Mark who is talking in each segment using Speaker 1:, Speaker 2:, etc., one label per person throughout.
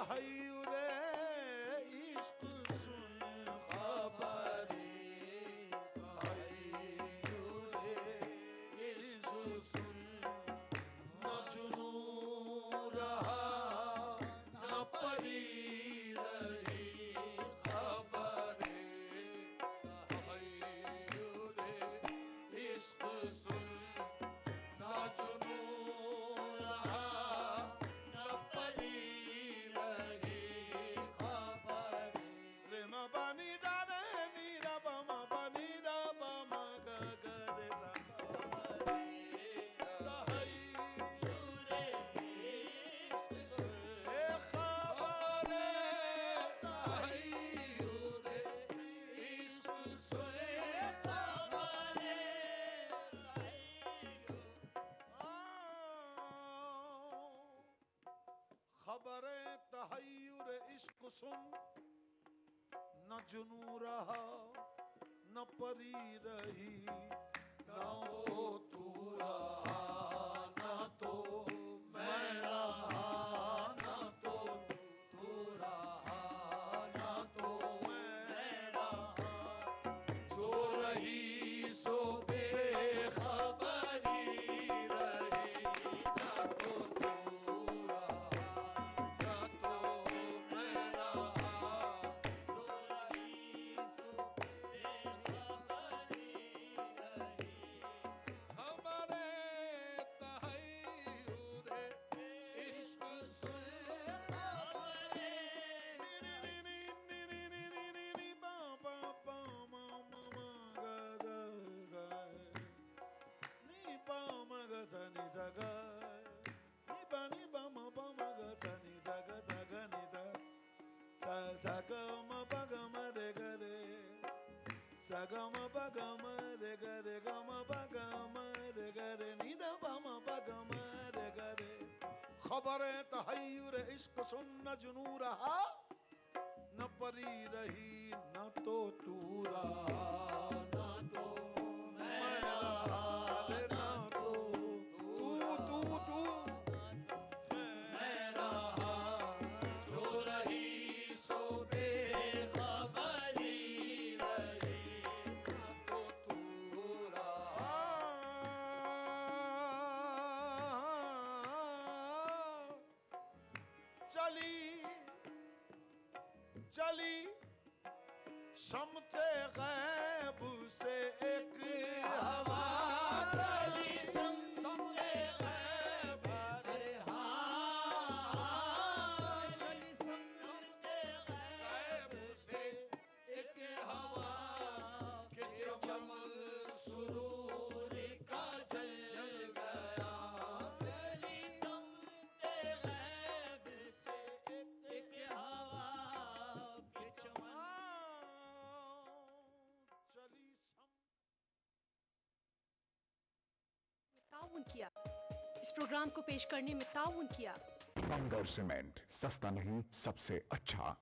Speaker 1: तहय्युरे इश्क सुन, खबरे तहय्युरे इश्क सुन, न जुनू रहा न परी रही, खबरे तहय्युरे इश्क सुन, न जुनू रहा न परी रही, खबरे। रे म बनी दा रे नी दा ब म बनी दा ब म ग ग रे सा, खबरे तहय्युरे इश्क सुन, खबरे तहय्युरे इश्क सुन, खबरे खबरे तहय्युरे इश्क सुन, न जुनू रहा न परी रही, न वो तू रहा न तो मैं रहा, न तो तू रहा न तो मैं रहा, जो रही सो बेखबरी रही, न तो तू रहा न तो मैं रहा, जो रही सो बेखबरी रही, खबरे तहय्युरे इश्क सुन, खबरे नी नी नी नी नी नी नी नी बा बा बा म म म ग ग ग, नी बा म ग स नि ध ग, नी बा म ग स नि ध ग ध ग नि ध, सा सा ग म प ग म रे ग रे, सा ग म प ग म रे ग रे, ग म प ग म रे ग रे, नी ध प म प ग म रे ग रे, खबरे तहय्युरे इश्क सुन, न जुनू रहा न परी रही, न तो तू रहा न तो मैं रहा, रे न तो तू मैं रहा, जो रही सो बेखबरी रही, न तो तू रहा। चली चली शम्ते गैब से एक हवा, चली शम्ते गैब से, चली शम्ते गैब से एक हवा, के चमन सुरूर का जल गया, चली शम्ते गैब से एक हवा, के चमन चली सम।
Speaker 2: ताउन किया। इस प्रोग्राम को पेश करने में ताउन किया
Speaker 3: बंगर सीमेंट, सस्ता नहीं सबसे अच्छा।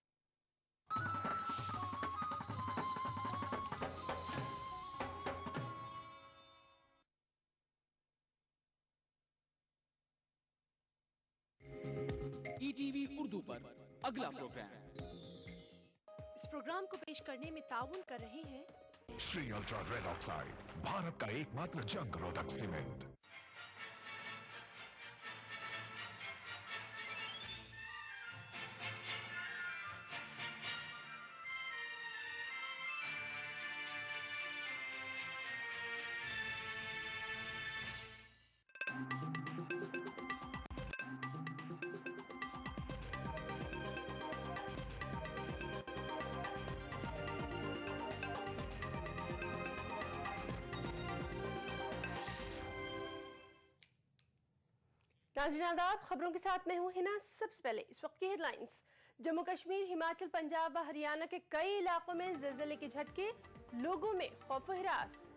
Speaker 4: ईटीवी उर्दू पर अगला प्रोग्राम।
Speaker 2: इस प्रोग्राम को पेश करने में ताउन कर रहे हैं
Speaker 3: Shri ultra red oxide, Bharat का एकमात्र जंग रोधक सीमेंट।
Speaker 2: नाज़रीन आदाब, खबरों के साथ मैं हूं हिना। सबसे पहले इस वक्त की हेडलाइंस। जम्मू कश्मीर, हिमाचल, पंजाब व हरियाणा के कई इलाकों में ज़लज़ले के झटके, लोगों में खौफ व हिरास।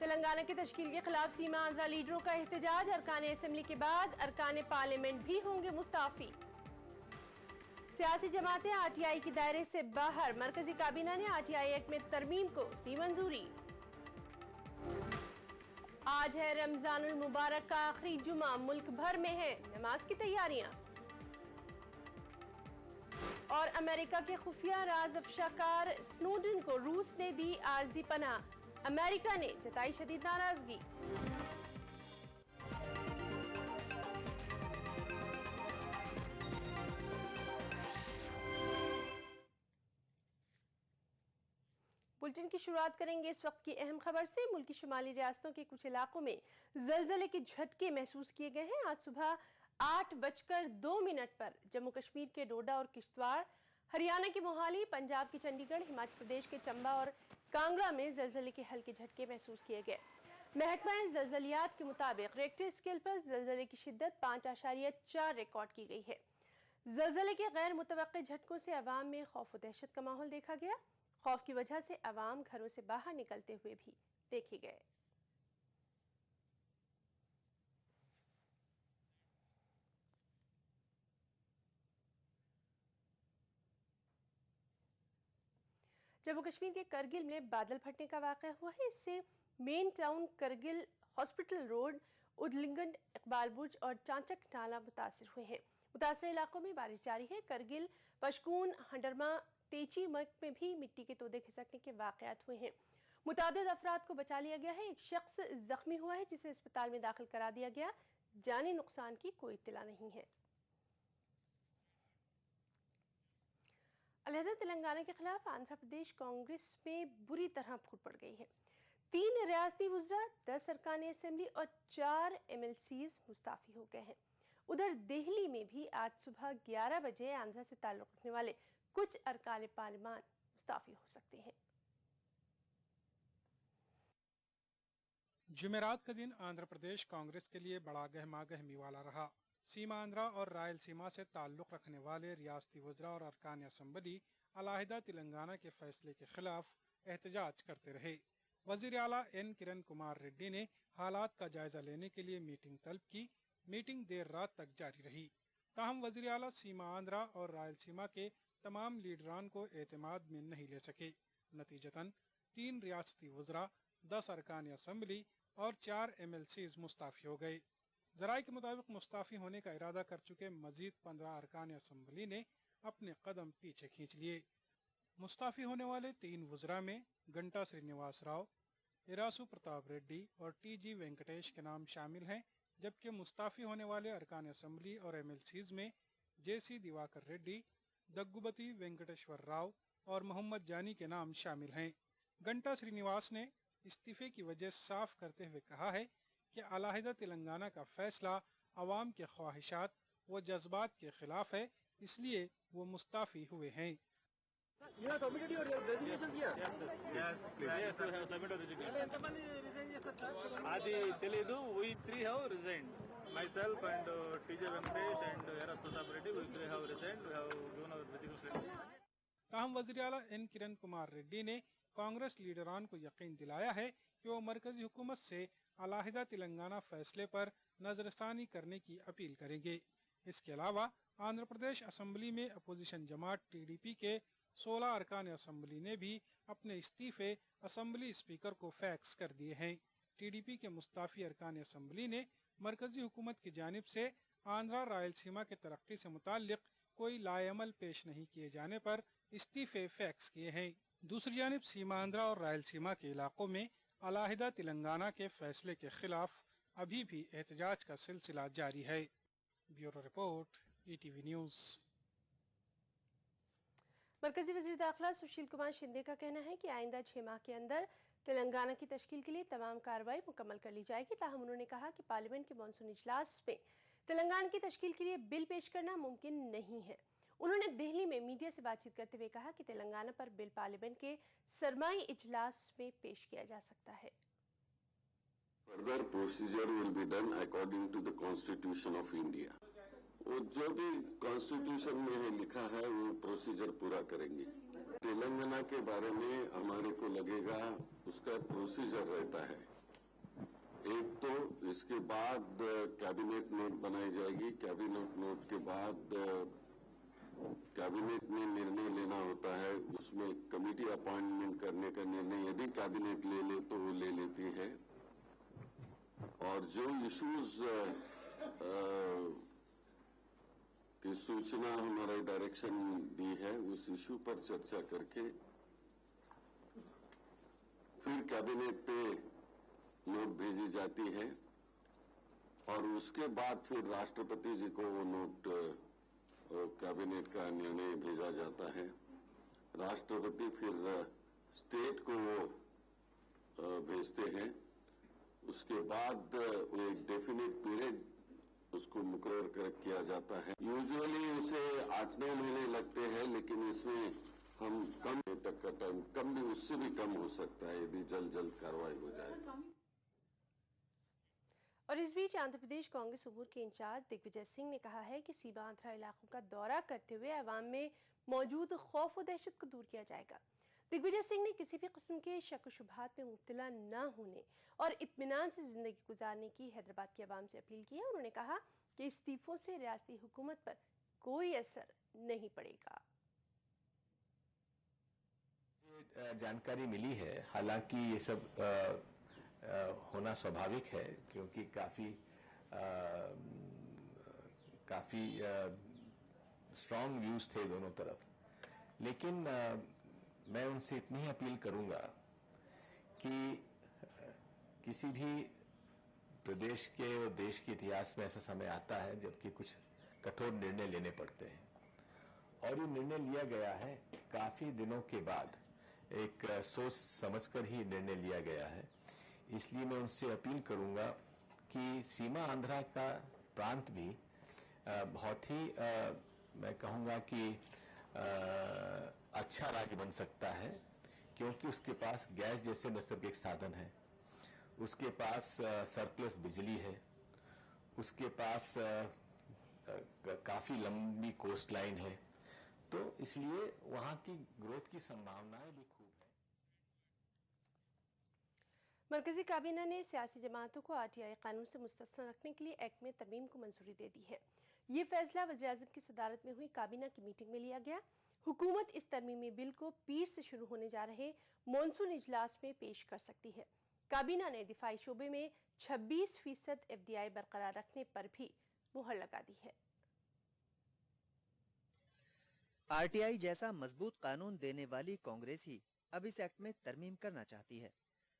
Speaker 2: तेलंगाना की तश्कील के खिलाफ सीमा आंध्रा लीडरों का एहतजाज, अरकान असेंबली के बाद अरकान पार्लियामेंट भी होंगे मुस्ताफी। सियासी जमातें आरटीआई के दायरे से बाहर, मरकजी काबीना ने आरटीआई एक्ट में तरमीम को दी मंजूरी। आज है रमजानुल मुबारक का आखिरी जुमा, मुल्क भर में है नमाज की तैयारियां। और अमेरिका के खुफिया राज अफशाकार स्नोडन को रूस ने दी आर्जी पनाह, अमेरिका ने जताई शदीद नाराजगी। बुलेटिन की शुरुआत करेंगे इस वक्त की अहम खबर से। मुल्क की शुमाली रियासतों के कुछ इलाकों में जलजले के झटके महसूस किए गए हैं। आज सुबह 8:02 पर जम्मू कश्मीर के डोडा और किश्तवाड़, हरियाणा के मोहाली, पंजाब के चंडीगढ़, हिमाचल प्रदेश के चंबा और कांगड़ा में जलजले के हल्के झटके महसूस किए गए। महकमा जलजलियात के मुताबिक रेक्टर स्केल पर जलजले की शिद्दत 5.4 रिकॉर्ड की गई है। जलजले के गैर मुतवक्के झटकों से अवाम में खौफ व दहशत का माहौल देखा गया। खौफ की वजह से अवाम घरों से बाहर निकलते हुए भी देखे गए। जम्मू कश्मीर के करगिल में बादल फटने का वाक़या हुआ है। इससे main town Kargil, hospital road, उडलिंगन, इकबाल बुर्ज और चांचक नाला मुतासिर हुए हैं। मुतासिर इलाकों में बारिश जारी है। करगिल, पशकून, हंडरमा, तेची मर्ग में भी मिट्टी के तोदे खिसकने के वाक़यात हुए हैं। मुतादिद अफराद को बचा लिया गया है। एक शख्स जख्मी हुआ है जिसे अस्पताल में दाखिल करा दिया गया। जानी नुकसान की कोई इत्तला नहीं है। अलहदा तेलंगाना के खिलाफ आंध्र प्रदेश कांग्रेस में बुरी तरह फूट पड़ गई है। 3 रियासती वुज़रा, 10 अरकान असेंबली और 4 MLCs मुस्ताफ़ी हो गए हैं। उधर दिल्ली में भी आज सुबह 11 बजे आंध्र से ताल्लुक़ रखने वाले कुछ अरकान पार्लिमान मुस्ताफ़ी हो सकते हैं।
Speaker 5: जुमेरात का दिन आंध्र प्रदेश कांग्रेस के लिए बड़ा गहमा गहमी वाला रहा। सीमा आंध्रा और रायलसीमा से ताल्लुक़ रखने वाले रियासती वज़रा और अरकान असम्बली अलहदा तेलंगाना के फैसले के खिलाफ एहतजाज करते रहे। वज़ीर आला N किरण कुमार रेड्डी ने हालात का जायजा लेने के लिए मीटिंग तलब की। मीटिंग देर रात तक जारी रही। ताहम वज़ीर आला सीमा आंध्रा और रायलसीमा के तमाम लीडरान को एतमाद में नहीं ले सके। नतीजतन 3 रियासती वज़रा, 10 अरकान असम्बली और 4 MLCs मुस्ताफ़ी हो गए। ज़राए के मुताबिक मुस्ताफ़ी होने का इरादा कर चुके मज़ीद 15 अरकान असम्बली ने अपने कदम पीछे खींच लिए। मुस्ताफ़ी होने वाले 3 वज़रा में गंटा श्रीनिवास राव, इरासू प्रताप रेड्डी और TG वेंकटेश के नाम शामिल हैं, जबकि मुस्ताफ़ी होने वाले अरकान असम्बली और MLCs में JC दिवाकर रेड्डी, दग्गुबती वेंकटेश्वर राव और मोहम्मद जानी के नाम शामिल हैं। गंटा श्रीनिवास ने इस्तीफे की वजह साफ करते हुए कहा है कि अलहदा तेलंगाना का फैसला अवाम के ख्वाहिशात व जज्बात के खिलाफ है, इसलिए वो मुस्ताफ़ी हुए हैं।
Speaker 6: You have submitted your resignation here?
Speaker 1: Yes, we have submitted resignation. Adi Telugu, we 3 have resigned. Myself and TJ Venkatesh and Eras Pratap Reddy, we 3 have resigned. We have given our resignation.
Speaker 5: ताहम वज़ीर आला N Kiran Kumar Reddy ने कांग्रेस लीडरान को यकीन दिलाया है कि वो मरकजी हुकूमत से अलहदा तेलंगाना फैसले पर नजरसानी करने की अपील करेंगे। इसके अलावा आंध्र प्रदेश असम्बली में अपोजिशन जमात TDP के 16 अरकान असम्बली ने भी अपने इस्तीफे असम्बली स्पीकर को फैक्स कर दिए हैं। TDP के मुस्ताफ़ी अरकान असम्बली ने मरकजी हुकूमत की जानिब से आंध्रा रायलसीमा के तरक्की से मुताल्लिक कोई लाएमल पेश नहीं किए जाने पर इस्तीफे फैक्स किए हैं। दूसरी जानिब सीमा आंध्रा और रायलसीमा के इलाकों में अलहदा तेलंगाना के फैसले के खिलाफ अभी भी एहतजाज का सिलसिला जारी है। Bureau report, ETV news.
Speaker 2: मरकजी वज़ीर दाखिला सुशील कुमार शिंदे का कहना है कि आइंदा 6 माह के अंदर तेलंगाना की तश्कील के लिए तमाम कार्रवाई मुकम्मल कर ली जाएगी। ताहम उन्होंने कहा कि पार्लियामेंट के मानसून इजलास में तेलंगाना की तश्कील के लिए बिल पेश करना मुमकिन नहीं है। उन्होंने दिल्ली में मीडिया से बातचीत करते हुए कहा कि तेलंगाना पर बिल पार्लियामेंट के सरमाई इजलास में पेश किया जा सकता है।
Speaker 7: Further procedure will be done according to the Constitution of India. वो जो भी कॉन्स्टिट्यूशन में है लिखा है वो प्रोसीजर पूरा करेंगे। तेलंगाना के बारे में हमारे को लगेगा उसका प्रोसीजर रहता है। एक तो इसके बाद कैबिनेट नोट बनाई जाएगी। कैबिनेट नोट के बाद कैबिनेट में निर्णय लेना होता है। उसमें कमेटी अपॉइंटमेंट करने का निर्णय यदि कैबिनेट ले ले तो वो ले लेती है। और जो इश्यूज के अधिसूचना हमारा डायरेक्शन दी है, उस इशू पर चर्चा करके फिर कैबिनेट पे नोट भेजी जाती है और उसके बाद फिर राष्ट्रपति जी को वो नोट कैबिनेट का निर्णय भेजा जाता है। राष्ट्रपति फिर स्टेट को भेजते हैं। उसके बाद एक डेफिनेट पीरियड उसको मुकर्रर कर किया जाता है। यूजुअली उसे 8-9 महीने लगते हैं, लेकिन इसमें हम कम तक का टाइम, कम भी, उससे भी कम हो सकता है यदि जल्द कार्रवाई हो जाए।
Speaker 2: और इस बीच आंध्र प्रदेश कांग्रेस उमूर के इंचार्ज दिग्विजय सिंह ने कहा है कि सीमांध्रा इलाकों का दौरा करते हुए अवाम में मौजूद खौफ और दहशत को दूर किया जाएगा। दिग्विजय सिंह ने किसी भी किस्म के शक शुबहात में मुब्तला न होने और इत्मीनान से जिंदगी गुजारने की हैदराबाद की आवाम से अपील की है। उन्होंने कहा कि इस्तीफों से रियासती हुकूमत पर कोई असर नहीं पड़ेगा।
Speaker 8: जानकारी मिली है, हालांकि ये सब होना स्वाभाविक है क्योंकि काफी स्ट्रॉन्ग व्यूज थे दोनों तरफ, लेकिन मैं उनसे इतनी ही अपील करूंगा कि किसी भी प्रदेश के और देश के इतिहास में ऐसा समय आता है जबकि कुछ कठोर निर्णय लेने पड़ते हैं और ये निर्णय लिया गया है काफी दिनों के बाद, एक सोच समझकर ही निर्णय लिया गया है। इसलिए मैं उनसे अपील करूंगा कि सीमा आंध्रा का प्रांत भी बहुत ही मैं कहूंगा कि अच्छा राज्य बन सकता है क्योंकि उसके पास गैस जैसे नैसर्गिक साधन है, उसके पास सरप्लस बिजली है, उसके पास काफी लंबी कोस्ट लाइन है, तो इसलिए वहां की ग्रोथ की संभावनाएं भी खूब है।
Speaker 2: मरकजी काबीना ने सियासी जमातों को आरटीआई कानून से मुस्तस्ना रखने के लिए एक्ट में तरमीम को मंजूरी दे दी है। ये फैसला वज़ीर-ए-आज़म की सदारत में हुई काबीना की मीटिंग में लिया गया। हुकूमत इस तरमीमी बिल को पीर से शुरू होने जा रहे मॉनसून इजलास में पेश कर सकती है। काबीना ने दिफाई शोबे में 26% FDI बरकरार रखने पर भी मुहर लगा दी है।
Speaker 9: आरटीआई जैसा मजबूत कानून देने वाली कांग्रेस ही अब इस एक्ट में तरमीम करना चाहती है।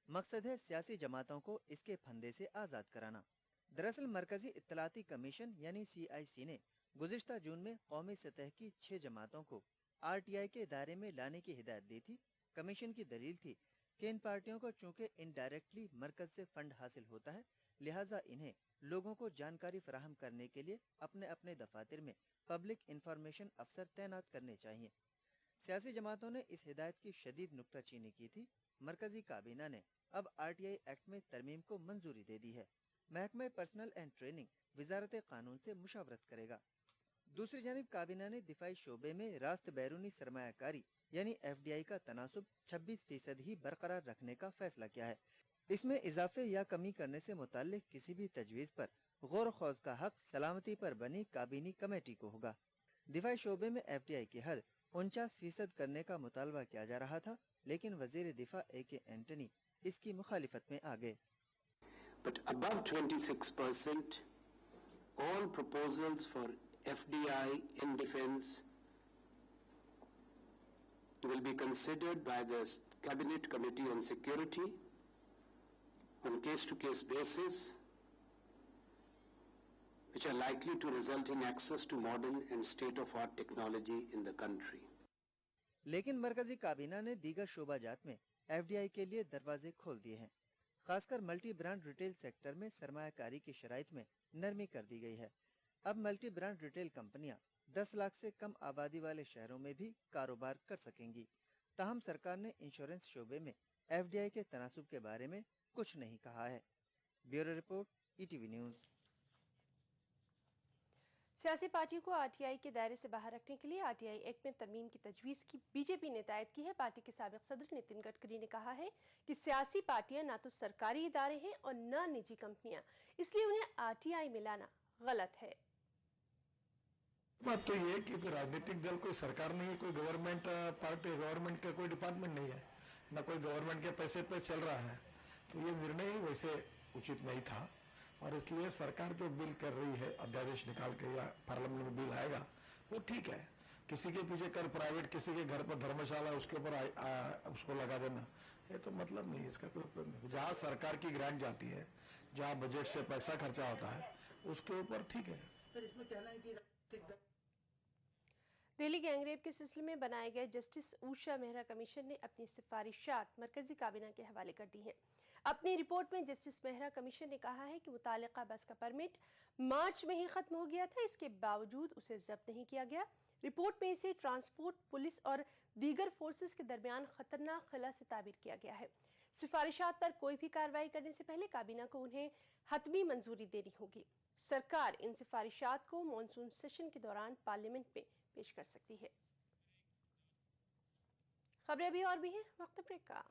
Speaker 9: मकसद है सियासी जमातों को इसके फंदे से आजाद कराना। दरअसल मरकजी इत्तलाती कमीशन यानी CIC ने गुज़िश्ता जून में कौमी सतह की 6 जमातों को आरटीआई के दायरे में लाने की हिदायत दी थी। कमीशन की दलील थी कि इन पार्टियों को चूंकि इनडायरेक्टली मरकज से फंड हासिल होता है, लिहाजा इन्हें लोगों को जानकारी फराहम करने के लिए अपने अपने दफातर में पब्लिक इंफॉर्मेशन अफसर तैनात करने चाहिए। सियासी जमातों ने इस हिदायत की शदीद नुक्ताचीनी की थी। मरकजी काबीना ने अब आरटीआई एक्ट में तरमीम को मंजूरी दे दी है। महकमा पर्सनल एंड ट्रेनिंग वजारत कानून से मुशावरत करेगा। दूसरी जानिब काबीना ने दिफाई शोबे में रास्त बैरूनी सरमायाकारी यानी FDI का तनासुब 26% ही बरकरार रखने का फैसला किया है। इसमें इजाफे या कमी करने से मुताल्लिक किसी भी तजवीज़ पर गौर खौज का हक सलामती पर बनी काबीनी कमेटी को होगा। दिफाई शोबे में FDI की हद 49% करने का मुतालबा किया जा रहा था, लेकिन वजीर दिफा AK एंटनी इसकी मुखालिफत में आ गए।
Speaker 10: But above 26%, all proposals for FDI in defense will be considered by the Cabinet Committee on Security on case-to-case basis, which are likely to result in access to modern and state-of-art technology in the country.
Speaker 9: लेकिन मरकजी काबीना ने दीगर शोबाजात में FDI के लिए दरवाजे खोल दिए हैं। खासकर मल्टी ब्रांड रिटेल सेक्टर में सरमायाकारी की शराइत में नरमी कर दी गई है। अब मल्टी ब्रांड रिटेल कंपनियां 10 लाख से कम आबादी वाले शहरों में भी कारोबार कर सकेंगी। ताहम सरकार ने इंश्योरेंस शोबे में FDI के तनासुब के बारे में कुछ नहीं कहा है। Bureau report, ETV news.
Speaker 2: सियासी पार्टियों को आरटीआई के दायरे से बाहर रखने के लिए आरटीआई एक्ट में तरमीम की तजवीज़ की बीजेपी ने हिदायत की है। पार्टी के साबिक सदर नितिन गडकरी ने कहा है कि सियासी पार्टियां ना तो सरकारी इदारे हैं और न निजी कंपनियां, इसलिए उन्हें आरटीआई में लाना गलत है।
Speaker 1: बात तो ये कि कोई राजनीतिक दल कोई सरकार नहीं है, कोई गवर्नमेंट पार्टी, गवर्नमेंट का कोई डिपार्टमेंट नहीं है, न कोई गवर्नमेंट के पैसे पे चल रहा है, तो ये निर्णय वैसे उचित नहीं था। और इसलिए सरकार जो बिल कर रही है अध्यादेश निकाल के या पार्लियामेंट में बिल आएगा वो ठीक है। किसी के पीछे कर प्राइवेट, किसी के घर पर धर्मशाला, उसके ऊपर उसको लगा देना, ये तो मतलब नहीं, इसका कोई उपयोग नहीं। जहाँ सरकार की ग्रांट जाती है, जहाँ बजट से पैसा खर्चा होता है, उसके ऊपर ठीक है।
Speaker 6: सर इसमें कहना है कि
Speaker 2: दिल्ली गैंगरेप के सिलसिले में बनाए गए जस्टिस उषा मेहरा कमीशन ने अपनी सिफारिशात मरकजी काबीना के हवाले कर दी हैं। अपनी रिपोर्ट में जस्टिस मेहरा कमीशन ने कहा है कि मुतालिका बस का परमिट मार्च में ही खत्म हो गया था, इसके बावजूद उसे जब्त नहीं किया गया। रिपोर्ट में इसे ट्रांसपोर्ट, पुलिस और दीगर फोर्सेस के दरमियान खतरनाक खला से ताबीर किया गया है। सिफारिशात पर कोई भी कार्रवाई करने से पहले काबीना को उन्हें हतमी मंजूरी देनी होगी। सरकार इन सिफारिशात को मॉनसून सेशन के दौरान पार्लियामेंट में पेश कर सकती है। खबरें अभी और भी हैं, वक्त ब्रेक का।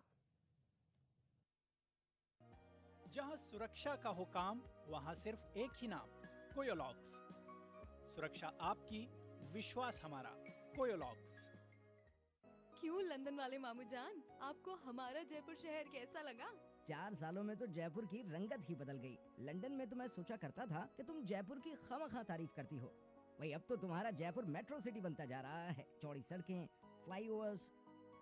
Speaker 11: जहां सुरक्षा का हो काम, वहां सिर्फ एक ही नाम, कोयोलॉक्स। सुरक्षा आपकी, विश्वास हमारा, कोयोलॉक्स।
Speaker 12: क्यों लंदन वाले मामू जान, आपको हमारा जयपुर शहर कैसा लगा?
Speaker 13: 4 सालों में तो जयपुर की रंगत ही बदल गई। लंदन में तो मैं सोचा करता था कि तुम जयपुर की खामखा तारीफ करती हो, वही अब तो तुम्हारा जयपुर मेट्रो सिटी बनता जा रहा है। चौड़ी सड़कें, फ्लाईओवर्स,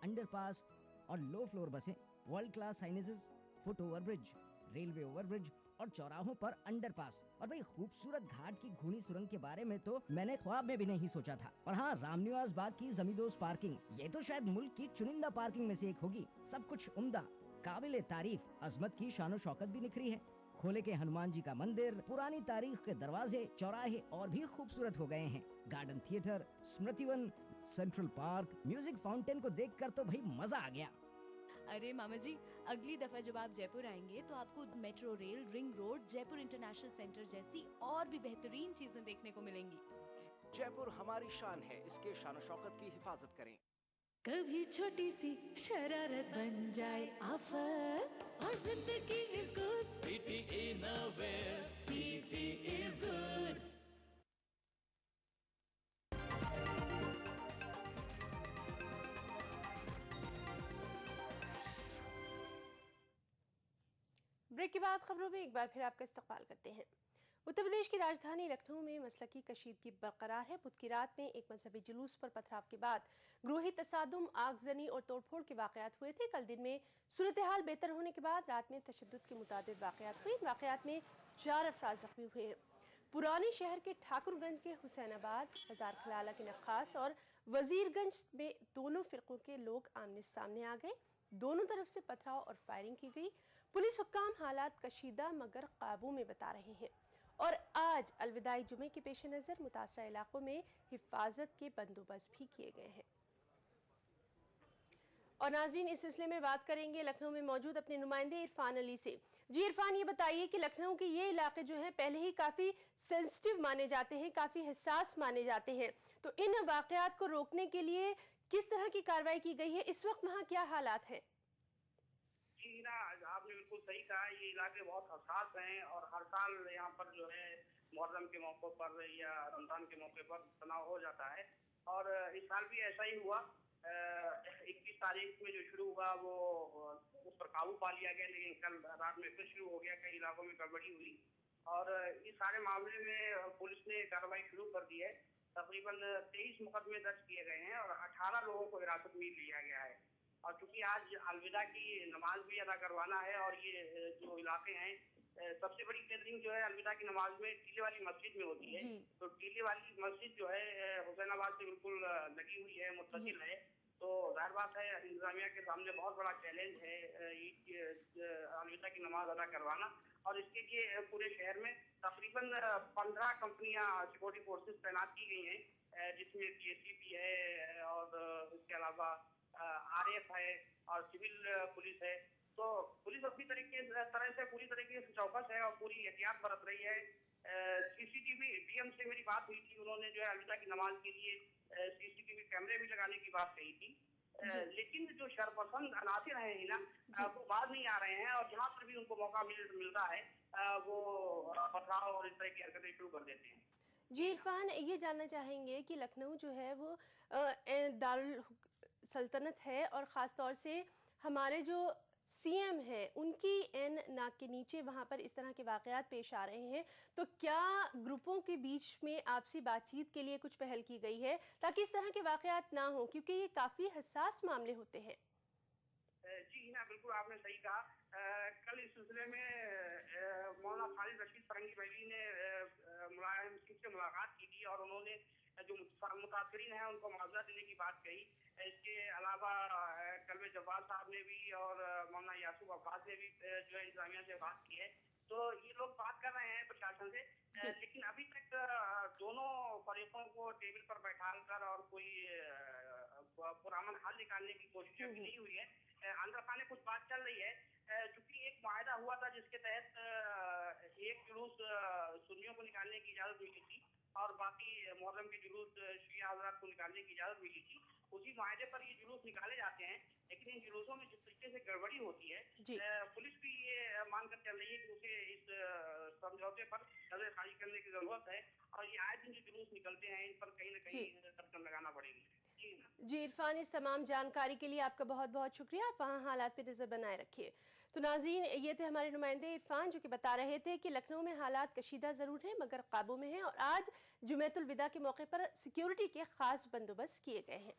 Speaker 13: अंडरपास और लो फ्लोर बसें, world class signages, foot overbridge, railway overbridge और चौराहों पर अंडरपास, और भाई खूबसूरत घाट की घूनी सुरंग के बारे में तो मैंने ख्वाब में भी नहीं सोचा था। और हाँ, रामनिवास बाग की जमींदोज पार्किंग, ये तो शायद मुल्क की चुनिंदा पार्किंग में से एक होगी। सब कुछ उम्दा, काबिले तारीफ, अजमत की शान शौकत भी निखरी है। खोले के हनुमान जी का मंदिर, पुरानी तारीख के दरवाजे, चौराहे और भी खूबसूरत हो गए हैं। Garden theatre, Smritivan, central park, music fountain को देखकर तो भाई मजा आ गया।
Speaker 12: अरे मामा जी, अगली दफा जब आप जयपुर आएंगे तो आपको metro rail, ring road, Jaipur international centre जैसी और भी बेहतरीन चीजें देखने को मिलेंगी।
Speaker 14: जयपुर हमारी शान है, इसके शान शौकत की हिफाजत करें।
Speaker 15: कभी छोटी सी शरारत बन जाए आफत, और जिंदगी इज गुड, टीटी इनोवेयर, टीटी इज गुड।
Speaker 2: ब्रेक के बाद खबरों में एक बार फिर आपका इस्तकबाल करते हैं। उत्तर प्रदेश की राजधानी लखनऊ में मसलकी कशीदगी बरकरार है। बुध की रात में एक मजहबी जुलूस पर पथराव के बाद गृही तसादुम, आगजनी और तोड़फोड़ के वाकयात हुए थे। कल दिन में सूरत हाल बेहतर होने के बाद रात में तशद्दुद के मुतादिद वाकयात हुए। इन वाकयात में 4 अफराद जख्मी हुए हैं। पुराने शहर के ठाकुरगंज के हुसैनाबाद, हजार खलाला के नखास और वजीरगंज में दोनों फिरकों के लोग आमने सामने आ गए। दोनों तरफ से पथराव और फायरिंग की गई। पुलिस हुक्काम हालात कशीदा मगर काबू में बता रहे हैं। और आज अलविदाई जुमे के पेश नज़र मुतासरा इलाकों में हिफाजत के बंदोबस्त भी किए गए हैं। और नाज़रीन, इस सिलसिले में बात करेंगे लखनऊ में मौजूद अपने नुमाइंदे इरफान अली से। जी इरफान, ये बताइए कि लखनऊ के ये इलाके जो हैं पहले ही काफ़ी सेंसिटिव माने जाते हैं, काफ़ी हिसास माने जाते हैं, तो इन वाक़यात को रोकने के लिए किस तरह की कार्रवाई की गई है? इस वक्त वहाँ क्या हालात हैं?
Speaker 16: जी ना, आपने बिल्कुल सही कहा, ये इलाके बहुत हसास हैं और हर साल यहाँ पर जो है मुहर्रम के मौके पर या रमजान के मौके पर तनाव हो जाता है। और इस साल भी ऐसा ही हुआ। 21 तारीख में जो शुरू हुआ वो उस पर काबू पा लिया गया, लेकिन कल रात में फिर शुरू हो गया, कई इलाकों में गड़बड़ी हुई और इस सारे मामले में पुलिस ने कार्रवाई शुरू कर दी है। तकरीबन 23 मुकदमे दर्ज किए गए हैं और 18 लोगों को हिरासत में लिया गया है। और चूंकि आज अलविदा की नमाज भी अदा करवाना है और ये जो इलाके हैं, सबसे बड़ी गैदरिंग जो है अलविदा की नमाज में टीले वाली मस्जिद में होती है। तो टीले वाली मस्जिद जो है हुसैनाबाद से बिल्कुल लगी हुई है, मुत्तसिल है। तो जाहिर बात है इंतजामिया के सामने बहुत बड़ा चैलेंज है अलविदा की नमाज अदा करवाना। और इसके लिए पूरे शहर में तकरीबन 15 कंपनियां सिक्योरिटी फोर्सेस तैनात की गई हैं, जिसमें PSCP है और इसके अलावा RF है और सिविल पुलिस है। तो पुलिस अपनी तरह से पूरी तरीके से चौकस है और पूरी एहतियात बरत रही है। CCTV DM से मेरी बात हुई थी, उन्होंने जो है अलविदा की नमाज के लिए CCTV कैमरे भी लगाने की बात कही थी, लेकिन जो शरपसंद अनासिर हैं ना, वो बाहर नहीं आ रहे हैं और जहाँ पर भी उनको मौका मिलता है वो पथराव और इस तरह की हरकतें शुरू कर देते हैं।
Speaker 2: जी इरफान, ये जानना चाहेंगे कि लखनऊ जो है वो दारुल सल्तनत है और ख़ास तौर से हमारे जो सीएम हैं, उनकी एन नाक के नीचे वहां पर इस तरह के वाकयात पेश आ रहे हैं, तो क्या ग्रुपों के बीच में आपसी बातचीत के लिए कुछ पहल की गई है ताकि इस तरह के वाकयात ना हो, क्योंकि ये काफी हसास मामले होते हैं?
Speaker 16: जी ना, बिल्कुल आपने सही कहा। कल इस सिलसिले में मौलाना खालिद रशीद फरंगी बैली ने मुलायम सिंह से मुलाकात की थी और उन्होंने जो मुतासरीन हैं उनको मुआवजा देने की बात कही। इसके अलावा कलवे जब्बार साहब ने भी और मौलाना यासूब अब्बास ने भी जो है इंतजामिया से बात की है। तो ये लोग बात कर रहे हैं प्रशासन से, लेकिन अभी तक दोनों फरीकों को टेबल पर बैठा कर और कोई पुरअमन हल निकालने की कोशिश अभी नहीं हुई है। अंदर खाने कुछ बात चल रही है, चूंकि एक मायदा हुआ था जिसके तहत एक जुलूस सुन्नियों को निकालने की इजाजत मिली थी और बाकी मुहर्रम के जुलूस शिया हज़रात को निकालने की इजाजत मिली थी। उसी मायदे पर ये जुलूस निकाले जाते हैं, लेकिन इन जुलूसों में जिस तरीके से गड़बड़ी होती है, पुलिस भी ये मानकर चल रही है कि उसे इस समझौते पर नजर खारिज करने की जरूरत है और ये आए दिन जो जुलूस निकलते हैं इन पर कहीं न कहीं दस्तक लगाना पड़ेगी।
Speaker 2: जी इरफान, इस तमाम जानकारी के लिए आपका बहुत बहुत शुक्रिया। आप वहाँ हालात पे नजर बनाए रखिए। तो नाज़रीन, ये थे हमारे नुमाइंदे इरफान जो कि बता रहे थे कि लखनऊ में हालात कशीदा ज़रूर हैं मगर काबू में हैं और आज जुमेतुल विदा के मौके पर सिक्योरिटी के खास बंदोबस्त किए गए हैं।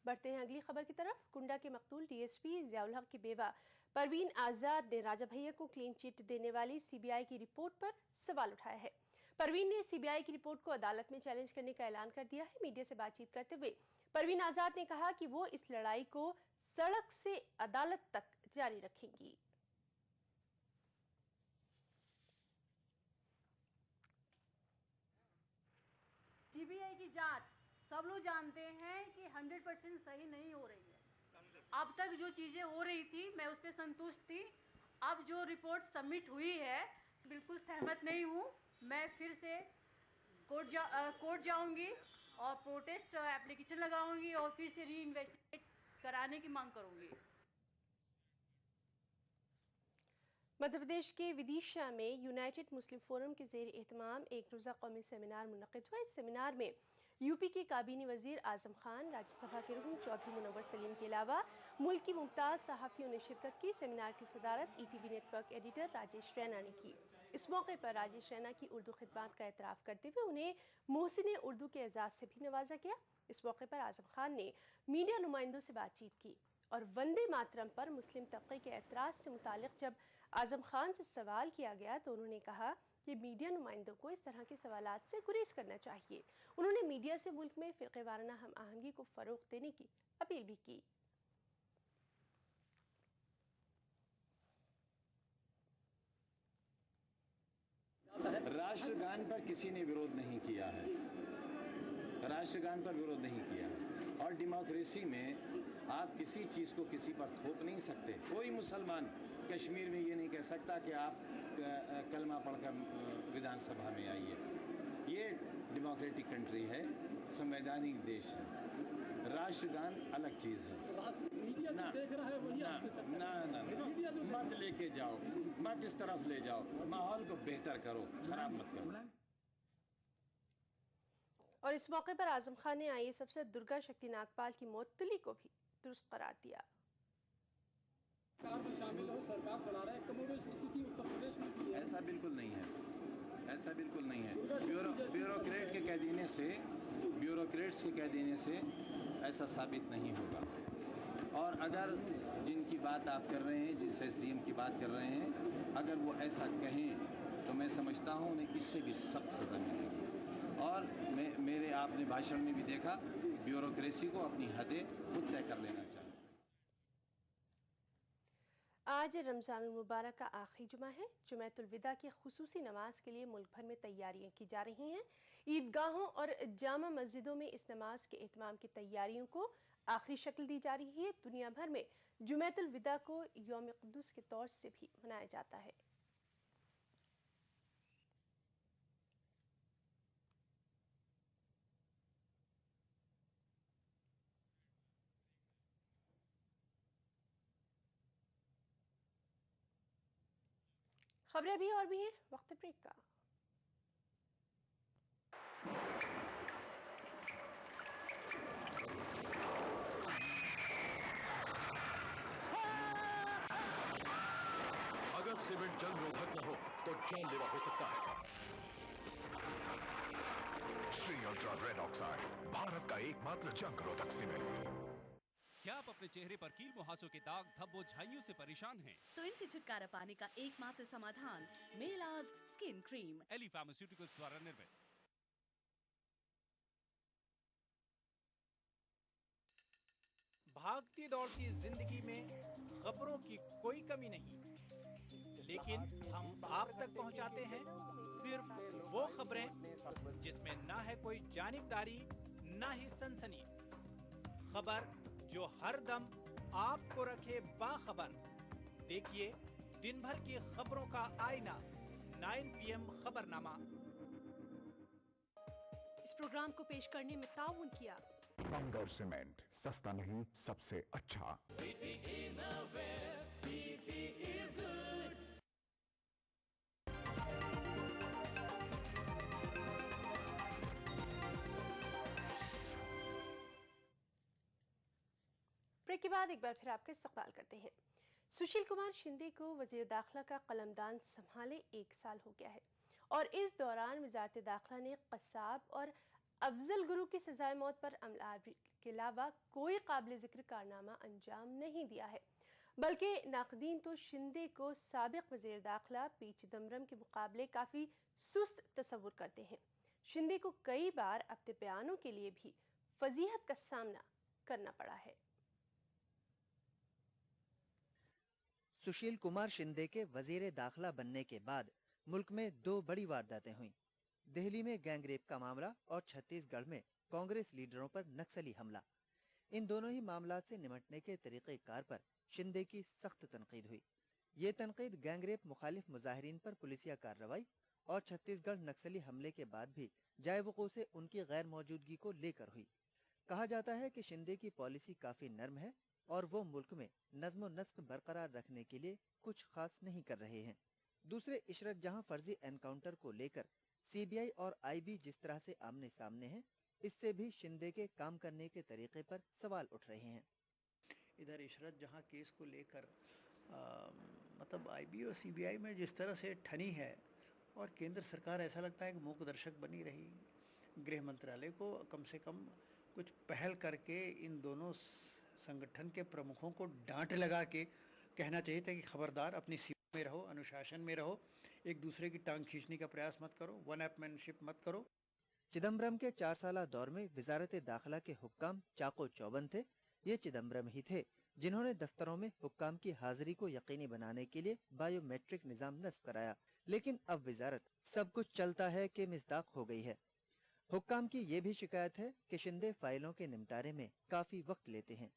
Speaker 2: बढ़ते हैं अगली खबर की तरफ। कुंडा के मकतूल डीएसपी ज़ियाउल हक की बेवा परवीन आज़ाद ने राजा भैया को क्लीन चिट देने वाली सीबीआई की रिपोर्ट पर सवाल उठाया है। परवीन ने सीबीआई की रिपोर्ट को अदालत में चैलेंज करने का ऐलान कर दिया है। मीडिया से बातचीत करते हुए परवीन आज़ाद ने कहा कि वो इस लड़ाई को सड़क से अदालत तक जारी रखेंगी।
Speaker 17: सीबीआई की जांच सब लोग जानते हैं कि 100% सही नहीं हो रही है। अब तक जो चीज़ें हो रही थी मैं उस पर संतुष्ट थी। अब जो रिपोर्ट सबमिट हुई है बिल्कुल सहमत नहीं हूँ। मैं फिर से कोर्ट जाऊंगी और प्रोटेस्ट एप्लीकेशन लगाऊंगी और फिर से री इन्वेस्टिगेट कराने की मांग करूंगी।
Speaker 2: मध्य प्रदेश के विदिशा में यूनाइटेड मुस्लिम फोरम के ज़ेर एहतमाम एक रोज़ा कौमी सेमिनार मुनक़िद हुआ। इस सेमिनार में यूपी के काबीनी वज़ीर आज़म खान, राज्यसभा के रुकन चौधरी मुनव्वर सलीम के अलावा मुल्क की मुमताज़ सहाफ़ियों ने शिरकत की। सेमिनार की सदारत ETV network editor Rajesh Raina ने की। इस मौके पर राजेश रैना की उर्दू खिदमात का एतराफ़ करते हुए उन्हें मोहसिन उर्दू के एजाज़ से भी नवाजा गया। इस मौके पर आज़म खान ने मीडिया नुमाइंदों से बातचीत की और वंदे मातरम पर मुस्लिम तबके के एतराज़ से मुतालिक जब आज़म खान से सवाल किया गया तो उन्होंने कहा कि मीडिया नुमाइंदों को इस तरह के सवालात से गुरेज करना चाहिए। उन्होंने मीडिया से मुल्क में फ़िरक़ेवाराना हम आहंगी को फ़रोग़ देने की अपील भी की।
Speaker 18: राष्ट्रगान पर किसी ने विरोध नहीं किया है, राष्ट्रगान पर विरोध नहीं किया है और डेमोक्रेसी में आप किसी चीज़ को किसी पर थोप नहीं सकते। कोई मुसलमान कश्मीर में ये नहीं कह सकता कि आप कलमा पढ़कर विधानसभा में आइए। ये डेमोक्रेटिक कंट्री है, संवैधानिक देश है। राष्ट्रगान अलग चीज़ है। ना ना ना ना मत लेके जाओ, मत इस तरफ ले जाओ, माहौल को बेहतर करो, खराब मत करो।
Speaker 2: और इस मौके पर आज़म खान ने IAS अफसर दुर्गा शक्ति नागपाल की मौतली को भी दुरुस्त करार दिया।
Speaker 18: शामिल हो, सरकार चला रहा है, स्थिति उत्तर प्रदेश में भी है। ऐसा बिल्कुल नहीं है, ऐसा बिल्कुल नहीं है। ब्यूरोक्रेट के कह देने से, ब्यूरोक्रेट्स के कह देने से ऐसा साबित नहीं होगा। और अगर जिनकी बात आप कर रहे हैं, जिस SDM की बात कर रहे हैं, अगर वो ऐसा कहें तो मैं समझता हूँ उन्हें इससे भी सख्त सज़ा मिलेगी। और मेरे आपने भाषण में भी देखा, ब्यूरोक्रेसी को अपनी हदें खुद तय कर लेना चाहिए।
Speaker 2: आज रमज़ान मुबारक का आखिरी जुमा है। जुमेतुल विदा की खुसूसी नमाज के लिए मुल्क भर में तैयारियां की जा रही हैं। ईदगाहों और जामा मस्जिदों में इस नमाज के एहतमाम की तैयारियों को आखिरी शक्ल दी जा रही है। दुनिया भर में जुमेतुल विदा को यौम क़ुद्दूस के तौर से भी मनाया जाता है। खबरें भी और भी हैं, वक्त ब्रेक का।
Speaker 3: सीमेंट जंग रोधक न हो तो जानलेवा हो सकता है। Shri ultra red oxide, Bharat का एकमात्र जंग रोधक सीमेंट।
Speaker 19: क्या आप अपने चेहरे पर कील मुहासों के दाग, धब्बों, झाइयों से परेशान हैं?
Speaker 12: तो इनसे छुटकारा पाने का एकमात्र समाधान मेलाज स्किन क्रीम,
Speaker 19: एली फार्मास्यूटिकल्स द्वारा निर्मित।
Speaker 11: भागती दौड़ती जिंदगी में खबरों की कोई कमी नहीं, लेकिन हम आप तक पहुंचाते हैं सिर्फ वो खबरें जिसमें ना है कोई जानिबदारी, ना ही सनसनी। खबर जो हर दम आपको रखे बाखबर। देखिए दिन भर की खबरों का आईना, 9 PM खबरनामा।
Speaker 2: इस प्रोग्राम को पेश करने में ताउन किया
Speaker 3: बंगर सीमेंट, सस्ता नहीं सबसे अच्छा।
Speaker 2: ब्रेक के बाद एक बार फिर आपका इस्तकबाल करते हैं। सुशील कुमार शिंदे को वजीर दाखिला का कलमदान संभाले 1 साल हो गया है और इस दौरान वजारत दाखिला ने कसाब और अफजल गुरु की सजाए मौत पर अमलावरी के अलावा कोई काबिल जिक्र कारनामा अंजाम नहीं दिया है, बल्कि नाकदीन तो शिंदे को साबिक वजीर दाखिला पी चिदम्बरम के मुकाबले काफ़ी सुस्त तस्वुर करते हैं। शिंदे को कई बार अपने बयानों के लिए भी फजीहत का सामना करना पड़ा है।
Speaker 9: सुशील कुमार शिंदे के वजीर दाखिला बनने के बाद मुल्क में 2 बड़ी वारदातें हुई। दिल्ली में गैंगरेप का मामला और छत्तीसगढ़ में कांग्रेस लीडरों पर नक्सली हमला। इन दोनों ही मामला से निपटने के तरीक़ेकार पर शिंदे की सख्त तनकीद हुई। ये तनकीद गैंगरेप मुखालिफ मुजाहिरीन पर पुलिसिया कार्रवाई और छत्तीसगढ़ नक्सली हमले के बाद भी जायवक़ू से उनकी गैर मौजूदगी को लेकर हुई। कहा जाता है कि शिंदे की पॉलिसी काफ़ी नर्म है और वो मुल्क में नज़्म व नस्क बरकरार रखने के लिए कुछ खास नहीं कर रहे हैं। दूसरे इशरत जहां फर्जी एनकाउंटर को लेकर CBI और IB जिस तरह से आमने सामने हैं, इससे भी शिंदे के काम करने के तरीके पर सवाल उठ रहे हैं।
Speaker 20: इधर इशरत जहां केस को लेकर मतलब IB और CBI में जिस तरह से ठनी है और केंद्र सरकार ऐसा लगता है कि मूक दर्शक बनी रही। गृह मंत्रालय को कम से कम कुछ पहल करके इन दोनों संगठन के प्रमुखों को डांट लगा के कहना चाहिए था कि खबरदार अपनी सीमा में रहो, अनुशासन में रहो, एक दूसरे की टांग खींचने का प्रयास मत करो, वन अपमैनशिप मत करो।
Speaker 9: चिदम्बरम के 4 साला दौर में वजारत दाखिला के हुक्काम चाको चौबंद थे। ये चिदम्बरम ही थे जिन्होंने दफ्तरों में हुक्काम की हाजिरी को यकीनी बनाने के लिए बायोमेट्रिक निज़ाम नस्ब कराया, लेकिन अब वजारत सब कुछ चलता है कि मिस्दाक हो गई है। हुक्काम की ये भी शिकायत है कि शिंदे फाइलों के निपटारे में काफी वक्त लेते हैं।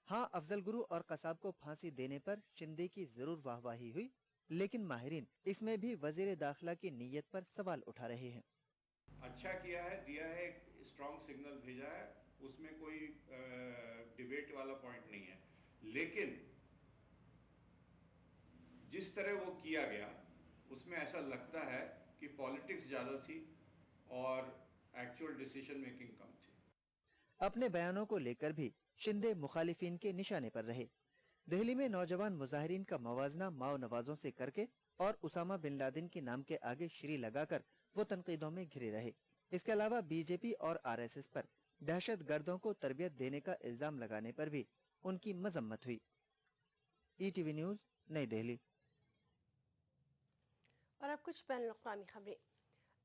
Speaker 9: हाँ, अफजल गुरु और कसाब को फांसी देने पर शिंदे की जरूर वाहवाही हुई, लेकिन माहिरीन इसमें भी वजीर दाखिला की नीयत पर सवाल उठा रहे हैं।
Speaker 21: अच्छा किया है, दिया है, एक स्ट्रॉन्ग सिग्नल भेजा है, उसमें कोई डिबेट वाला पॉइंट नहीं है, लेकिन जिस तरह वो किया गया उसमें ऐसा लगता है कि पॉलिटिक्स ज्यादा थी और एक्चुअल डिसीजन मेकिंग कम थी।
Speaker 9: अपने बयानों को लेकर भी शिंदे मुखालिफिन के निशाने पर रहे। दिल्ली में नौजवान मुजाहिरीन का मवाजना माओ नवाजों से करके और उसामा बिन लादेन के नाम के आगे श्री लगाकर वो तनकीदों में घिरे रहे। इसके अलावा बीजेपी और RSS पर दहशत गर्दों को तरबियत देने का इल्जाम लगाने पर भी उनकी मजम्मत हुई। ETV न्यूज, नई दिल्ली।
Speaker 2: और अब कुछ बैनुल-अक़वामी खबरें।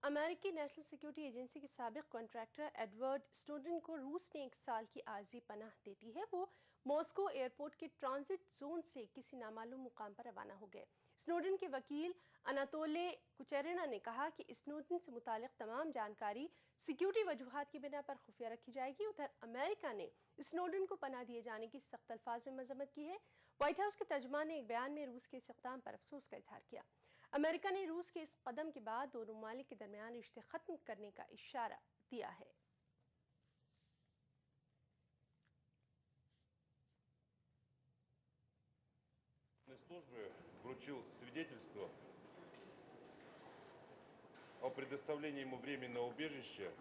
Speaker 2: अमेरिकी नेशनल सिक्योरिटी एजेंसी के साबिक कॉन्ट्रैक्टर एडवर्ड स्नोडन को रूस ने 1 साल की आर्जी पनाह दे दी है। वो मॉस्को एयरपोर्ट के ट्रांजिट जोन से किसी नामालूम मुकाम पर रवाना हो गए। स्नोडन के वकील अनातोले कुचेरिना ने कहा कि स्नोडन से मुतालिक तमाम जानकारी सिक्योरिटी वजूहात की बिना पर खुफिया रखी जाएगी। उधर अमेरिका ने स्नोडन को पनाह दिए जाने की सख्त अल्फाज में मजम्मत की है। व्हाइट हाउस के तर्जुमान ने एक बयान में रूस के इस इक़दाम पर अफसोस का इजहार किया। अमेरिका ने रूस के इस कदम के बाद दोनों ममालिक के दरमियान रिश्ते खत्म करने का इशारा दिया है।
Speaker 22: Службы вручил свидетельство о предоставлении ему временного убежища